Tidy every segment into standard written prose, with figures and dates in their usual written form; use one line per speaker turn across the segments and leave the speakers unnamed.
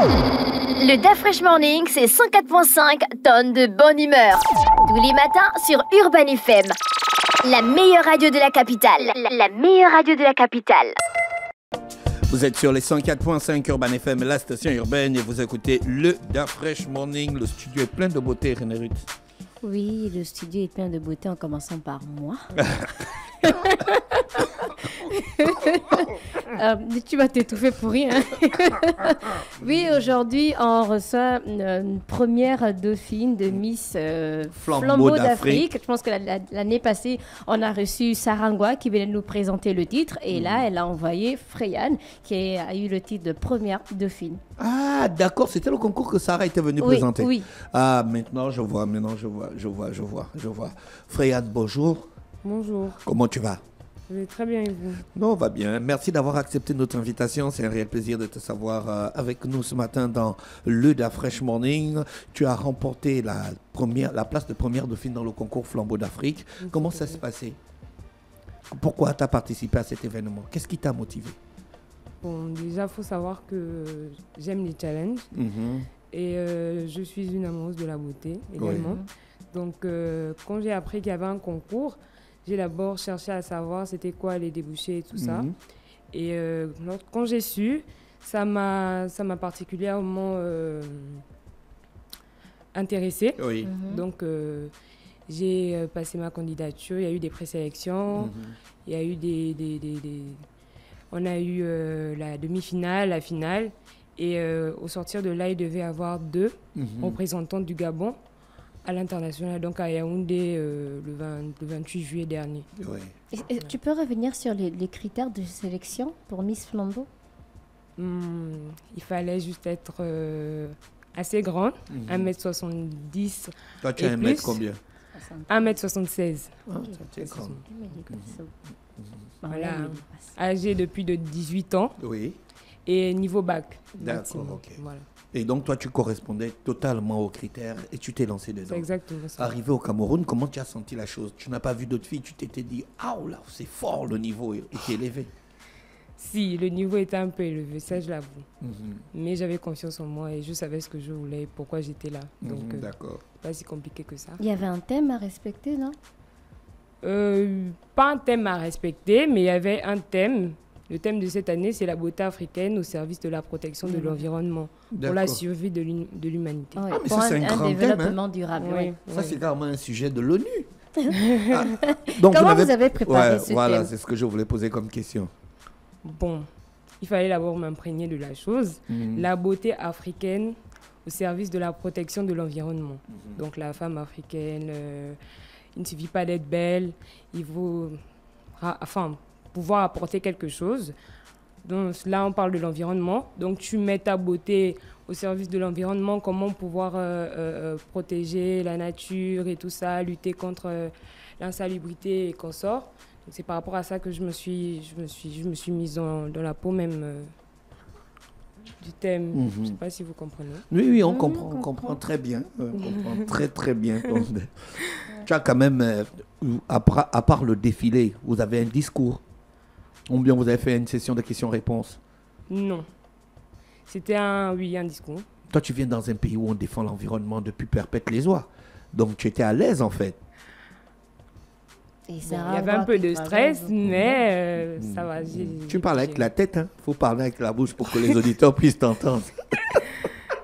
Le Da Fresh Morning, c'est 104.5 tonnes de bonne humeur. Tous les matins sur Urban FM. La meilleure radio de la capitale. La meilleure radio de la capitale.
Vous êtes sur les 104.5 Urban FM, la station urbaine, et vous écoutez le Da Fresh Morning. Le studio est plein de beauté, René Ruth.
Oui, le studio est plein de beauté en commençant par moi. Tu vas t'étouffer pour rien. Oui, aujourd'hui, on reçoit une première dauphine de Miss Flambeau d'Afrique. Je pense que l'année passée, on a reçu Sarangwa qui venait nous présenter le titre. Et là, elle a envoyé Freyane qui a eu le titre de première dauphine.
Ah, d'accord, c'était le concours que Sarah était venue présenter.
Oui.
Ah, maintenant je vois. Freyane, bonjour.
Bonjour.
Comment tu vas?
Je vais très bien et vous?
Non, on va bien. Merci d'avoir accepté notre invitation. C'est un réel plaisir de te savoir avec nous ce matin dans le Da Fresh Morning. Tu as remporté la place de première dauphine dans le concours Flambeau d'Afrique. Comment ça s'est passé? Pourquoi tu as participé à cet événement? Qu'est-ce qui t'a motivé?
Bon, déjà, il faut savoir que j'aime les challenges et je suis une amoureuse de la beauté également. Oui. Donc, quand j'ai appris qu'il y avait un concours, j'ai d'abord cherché à savoir c'était quoi les débouchés et tout ça. Et quand j'ai su, ça m'a particulièrement intéressée. Oui. Donc, j'ai passé ma candidature. Il y a eu des présélections. Il y a eu on a eu la demi-finale, la finale. Et au sortir de là, il devait y avoir 2 représentants du Gabon à l'international, donc à Yaoundé, le 28 juillet dernier.
Oui. Tu peux revenir sur les critères de sélection pour Miss Flambeau?
Il fallait juste être assez grande, 1m70.
Toi, tu as 1m combien?
1m76.
Ah, tu es grande.
Voilà, âgée depuis de 18 ans. Oui. Et niveau bac.
D'accord, ok. Voilà. Et donc, toi, tu correspondais totalement aux critères et tu t'es lancé dedans.
C'est exactement ça.
Arrivé au Cameroun, comment tu as senti la chose? Tu n'as pas vu d'autres filles, tu t'étais dit « Ah, là, c'est fort, le niveau est élevé ». Si,
le niveau était un peu élevé, ça je l'avoue. Mais j'avais confiance en moi et je savais ce que je voulais et pourquoi j'étais là. Donc,
d'accord.
Pas si compliqué que ça.
Il y avait un thème à respecter, non?
Pas un thème à respecter, mais il y avait un thème. Le thème de cette année, c'est la beauté africaine au service de la protection de l'environnement, pour la survie de l'humanité.
Oui, mais pour ça, c'est un grand développement durable.
Oui. Ça, c'est carrément un sujet de l'ONU.
Donc, comment vous avez préparé ce thème?
Voilà, c'est ce que je voulais poser comme question.
Bon, il fallait d'abord m'imprégner de la chose. La beauté africaine au service de la protection de l'environnement. Donc, la femme africaine, il ne suffit pas d'être belle, il faut... pouvoir apporter quelque chose. Donc là, on parle de l'environnement. Donc, tu mets ta beauté au service de l'environnement, comment pouvoir protéger la nature et tout ça, lutter contre l'insalubrité et consorts. Donc, c'est par rapport à ça que je me suis mise dans la peau même du thème. Je ne sais pas si vous comprenez.
Oui, on comprend très bien. On comprend très, très bien. Tu as quand même, à part le défilé, vous avez un discours. Ou bien vous avez fait une session de questions-réponses?
Non. C'était un discours.
Toi, tu viens dans un pays où on défend l'environnement depuis perpète les oies. Donc, tu étais à l'aise, en fait.
Il y avait un peu de stress, mais ça va.
Tu parles avec la tête, hein? Il faut parler avec la bouche pour que les auditeurs puissent t'entendre.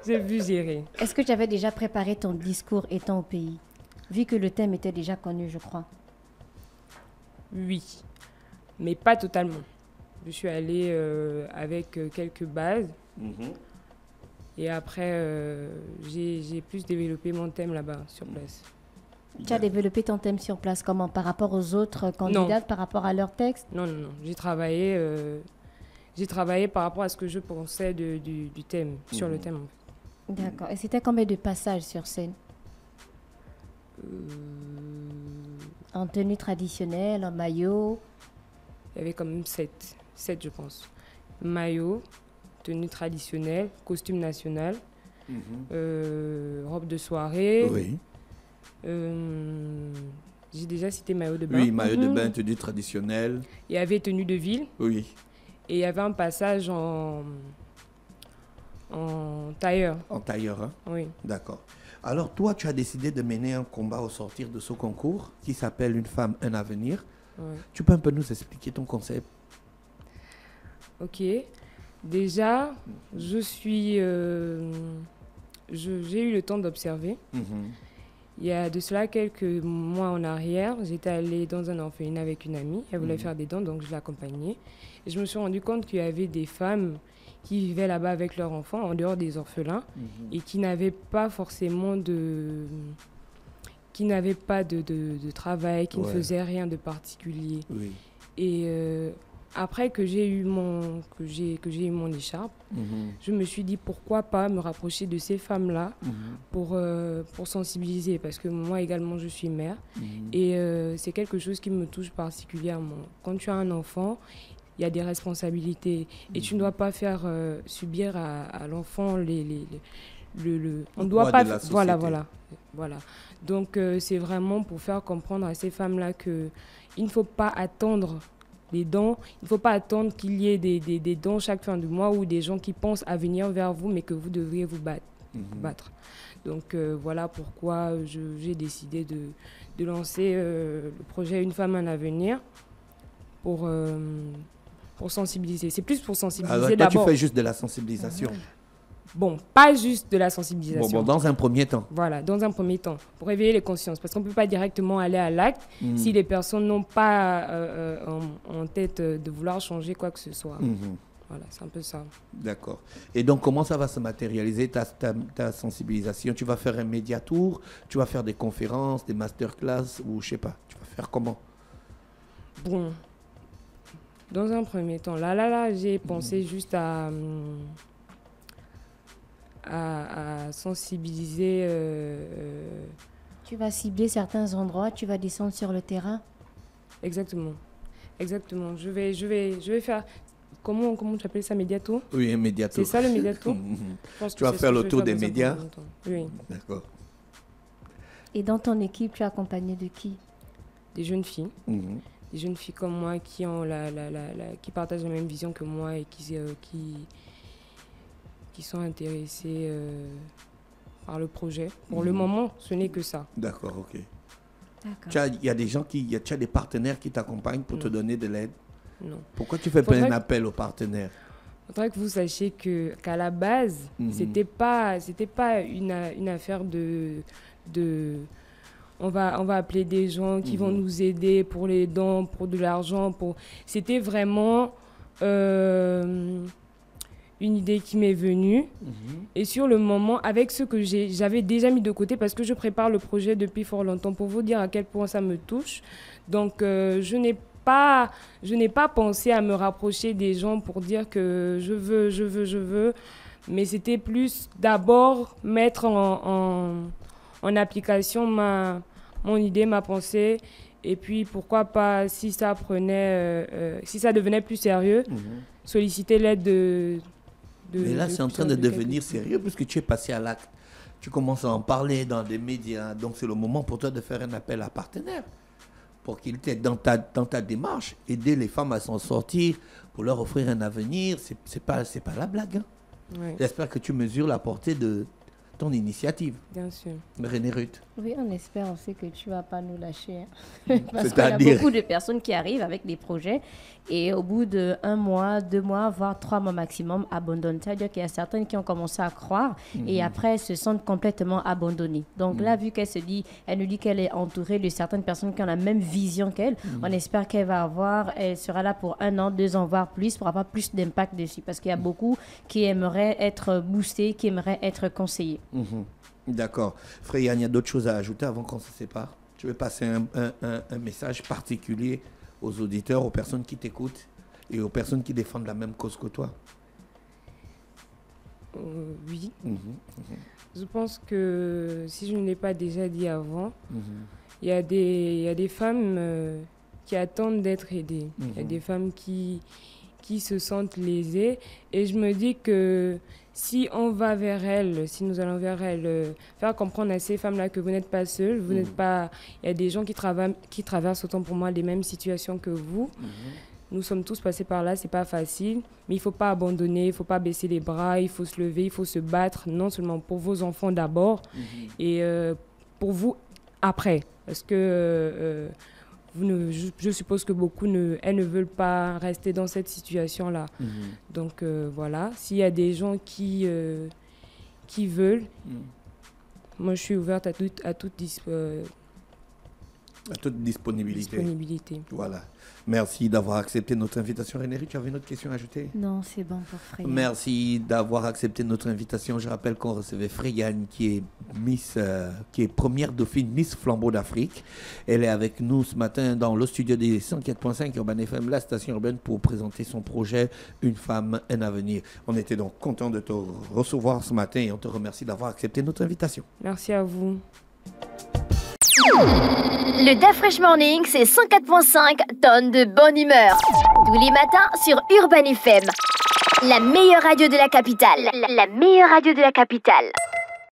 J'ai vu gérer.
Est-ce que tu avais déjà préparé ton discours étant au pays, vu que le thème était déjà connu, je crois?
Oui. Mais pas totalement. Je suis allée avec quelques bases. Et après, j'ai plus développé mon thème là-bas, sur place.
Tu as développé ton thème sur place comment? Par rapport aux autres candidates, par rapport à leur texte?
Non. J'ai travaillé par rapport à ce que je pensais du thème, sur le thème.
D'accord. Et c'était combien de passages sur scène? En tenue traditionnelle, en maillot?
Il y avait quand même 7, je pense. Maillot, tenue traditionnelle, costume national, robe de soirée.
Oui.
J'ai déjà cité maillot de bain.
Oui, maillot de bain, tenue traditionnelle.
Il y avait tenue de ville.
Oui.
Et il y avait un passage en tailleur.
En tailleur, hein?
Oui.
D'accord. Alors, toi, tu as décidé de mener un combat au sortir de ce concours qui s'appelle Une femme, un avenir.
Ouais.
Tu peux un peu nous expliquer ton concept?
Ok. Déjà, j'ai eu le temps d'observer. Il y a de cela quelques mois en arrière, j'étais allée dans un orphelinat avec une amie. Elle voulait faire des dents, donc je l'ai accompagnée. Et je me suis rendu compte qu'il y avait des femmes qui vivaient là-bas avec leurs enfants, en dehors des orphelins, et qui n'avaient pas forcément de travail, qui ne faisaient rien de particulier. Oui. Et après que j'ai eu mon écharpe, je me suis dit pourquoi pas me rapprocher de ces femmes-là pour sensibiliser, parce que moi également je suis mère et c'est quelque chose qui me touche particulièrement. Quand tu as un enfant, il y a des responsabilités et tu ne dois pas faire subir à l'enfant on ne doit pas voilà. Donc c'est vraiment pour faire comprendre à ces femmes-là que il ne faut pas attendre les dons, il ne faut pas attendre qu'il y ait des dons chaque fin de mois ou des gens qui pensent à venir vers vous, mais que vous devriez vous battre. Donc voilà pourquoi j'ai décidé de lancer le projet Une femme, un avenir pour sensibiliser. C'est plus pour sensibiliser
d'abord.
Toi,
tu fais juste de la sensibilisation.
Bon, pas juste de la sensibilisation.
Bon, dans un premier temps.
Voilà, dans un premier temps, pour réveiller les consciences. Parce qu'on ne peut pas directement aller à l'acte si les personnes n'ont pas en tête de vouloir changer quoi que ce soit. Voilà, c'est un peu ça.
D'accord. Et donc, comment ça va se matérialiser, ta sensibilisation? Tu vas faire un médiatour, tu vas faire des conférences, des masterclass, ou je sais pas, tu vas faire comment?
Bon, dans un premier temps, là, j'ai pensé juste à sensibiliser.
Tu vas cibler certains endroits, tu vas descendre sur le terrain.
Exactement. Je vais faire. Comment tu appelles ça, médiato?
Oui, un médiato.
C'est ça le médiato?
Tu vas faire le tour des médias?
Oui.
D'accord.
Et dans ton équipe, tu es accompagné de qui?
Des jeunes filles. Des jeunes filles comme moi qui ont qui partagent la même vision que moi et qui sont intéressés par le projet. Pour le moment, ce n'est que ça.
D'accord, ok. Il y a des gens tu as des partenaires qui t'accompagnent pour te donner de l'aide?
Non.
Pourquoi tu fais pas un appel aux partenaires?
Il faudrait que vous sachiez qu'à la base, c'était pas une affaire de on va appeler des gens qui vont nous aider pour les dons, pour de l'argent. C'était vraiment une idée qui m'est venue. Et sur le moment, avec ce que j'avais déjà mis de côté, parce que je prépare le projet depuis fort longtemps, pour vous dire à quel point ça me touche. Donc, je n'ai pas pensé à me rapprocher des gens pour dire que je veux. Mais c'était plus d'abord mettre en application mon idée, ma pensée. Et puis, pourquoi pas, si ça devenait plus sérieux, solliciter l'aide
Mais là, c'est en train de devenir sérieux puisque tu es passé à l'acte. Tu commences à en parler dans des médias. Donc, c'est le moment pour toi de faire un appel à partenaires pour qu'ils t'aident dans ta démarche, aider les femmes à s'en sortir, pour leur offrir un avenir. C'est pas la blague. Hein.
Oui.
J'espère que tu mesures la portée de ton initiative.
Bien sûr.
René Ruth.
Oui, on espère aussi que tu ne vas pas nous lâcher. Hein. Parce qu'il y a beaucoup de personnes qui arrivent avec des projets et au bout de 1 mois, 2 mois, voire 3 mois maximum, abandonnent. C'est-à-dire qu'il y a certaines qui ont commencé à croire et après elles se sentent complètement abandonnées. Donc là, vu qu'elle nous dit qu'elle est entourée de certaines personnes qui ont la même vision qu'elle, on espère elle sera là pour 1 an, 2 ans, voire plus, pour avoir plus d'impact dessus. Parce qu'il y a beaucoup qui aimeraient être boostés, qui aimeraient être conseillés.
D'accord. Freya, il y a d'autres choses à ajouter avant qu'on se sépare? Tu veux passer un message particulier aux auditeurs, aux personnes qui t'écoutent et aux personnes qui défendent la même cause que toi?
Oui. Je pense que si je ne l'ai pas déjà dit avant, il y a des femmes qui attendent d'être aidées. Il y a des femmes qui se sentent lésées et je me dis que si on va vers elles, si nous allons vers elles, faire comprendre à ces femmes-là que vous n'êtes pas seules, vous n'êtes pas... Il y a des gens qui traversent autant pour moi les mêmes situations que vous. Nous sommes tous passés par là, c'est pas facile, mais il faut pas abandonner, il faut pas baisser les bras, il faut se lever, il faut se battre, non seulement pour vos enfants d'abord et pour vous après. Parce que je suppose que beaucoup elles ne veulent pas rester dans cette situation-là. Donc voilà, s'il y a des gens qui veulent, moi je suis ouverte à toute disponibilité.
Voilà. Merci d'avoir accepté notre invitation. René, tu avais une autre question à ajouter?
Non, c'est bon pour Freya.
Merci d'avoir accepté notre invitation. Je rappelle qu'on recevait Freyane, qui est première dauphine Miss Flambeau d'Afrique. Elle est avec nous ce matin dans le studio des 104.5 Urban FM, la station urbaine, pour présenter son projet Une femme, un avenir. On était donc content de te recevoir ce matin et on te remercie d'avoir accepté notre invitation.
Merci à vous.
Le Da Fresh Morning, c'est 104.5 tonnes de bonne humeur. Tous les matins sur Urban FM. La meilleure radio de la capitale. La meilleure radio de la capitale.